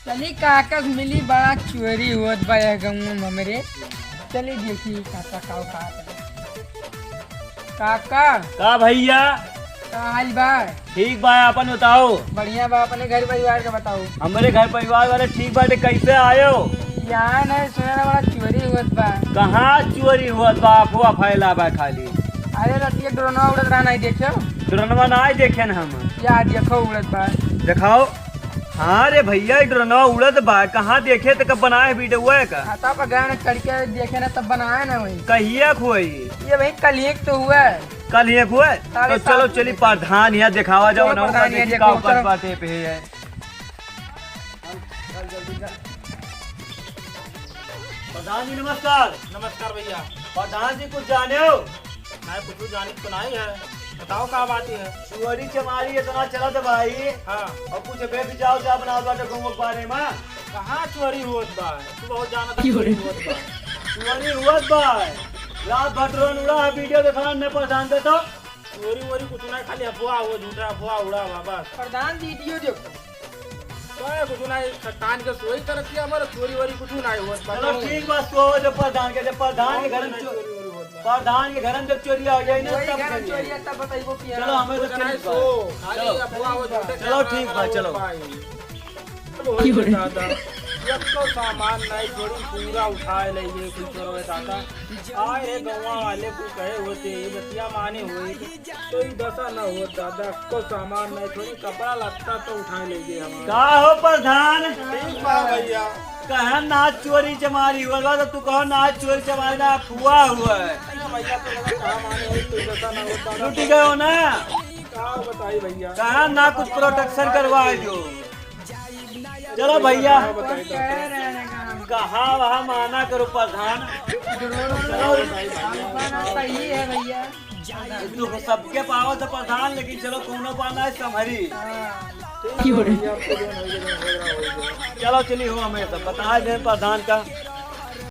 चली काकस मिली बड़ा चोरी हुआ बा गाँव में हमरे। चली देखी काका काऊ काका का भैया का हाल बा? ठीक बा अपन बताओ। बढ़िया बा। अपने घर परिवार का बताओ। हमारे घर परिवार वाले ठीक बाटे। कैसे आयो? यहाँ नहीं सुना ना बड़ा चोरी हुआ बा। कहाँ चोरी हुआ बा? अफवाह फैला बा खाली। अरे रतिया ड्रोनवा उड़त रहा नहीं देखो? ड्रोनवा ना देखे न हम। या देखो उड़त बा। दिखाओ। हाँ रे भैया ड्रोनवा उड़त बा। कहाँ देखे तो कब बनाए वीडियो हुआ का? खाता पर गए चढ़ के देखे ना तब बनाया ना वही। कहिए खोई ये भाई कल एक तो हुआ है। कल एक हुआ तो चलो चली प्रधान यहाँ दिखावा जाओ ना। बाटे पे है प्रधान जी नमस्कार। नमस्कार भैया। प्रधान जी कुछ जाने हो? मैं कुछ जानी तो नहीं है, बताओ क्या बात है। चोरी चमारी इतना चलत भाई। हाँ, और कुछ बेच जाओ जा बनाओ बाटे गाँव के बारे में। कहाँ चोरी हुआ बा? तू बहुत जाना था चोरी हुआ बा। चोरी हुआ बा। रात भर ड्रोन उड़ा है वीडियो दिखाना न प्रधान दे तो। चोरी वोरी कुछ नहीं, खाली अफवाह हुआ, झूठा अफवाह उड़ा हुआ बस। प्रधान वीडियो देखो तो है कुछ नहीं, खटान के सोई तरह किया हमारा। चोरी वोरी कुछ नहीं हुआ। चलो ठीक बस तो जब प्रधान के प्रधान के घर में जब चोरी आ जाए ना तब करिए। तब बताइबो कि चलो हमें तो नहीं ठीक सो बा। खाली अफवाह हुआ, झूठे चलो ठीक बा, चलो। दादा जब तो सामान नहीं थोड़ी पूरा उठाए लेंगे कुछ चोर दादा आए रे गवा वाले को कहे होते ये बतिया माने हुए तो ये दशा न हो दादा को सामान नहीं थोड़ी कपड़ा लगता तो उठा लेंगे हम। का हो प्रधान? ठीक बा भैया। कहा नाच चोरी चमारी हुआ बा तो तू कहो नाच चोरी चमारी ना फुआ हुआ है। भैया तो लगा कहा माने हुई तो दशा न हो दादा। लुट गए हो ना? क्या बताई भैया। कहा ना कुछ प्रोटेक्शन करवाए जो। चलो भैया कहा वहाँ माना करो प्रधान। सही है भैया। तो सबके पावत तो प्रधान लेकिन चलो कोनो पाना है संभरी। चलो चलिए हो हमें सब बता दें प्रधान का।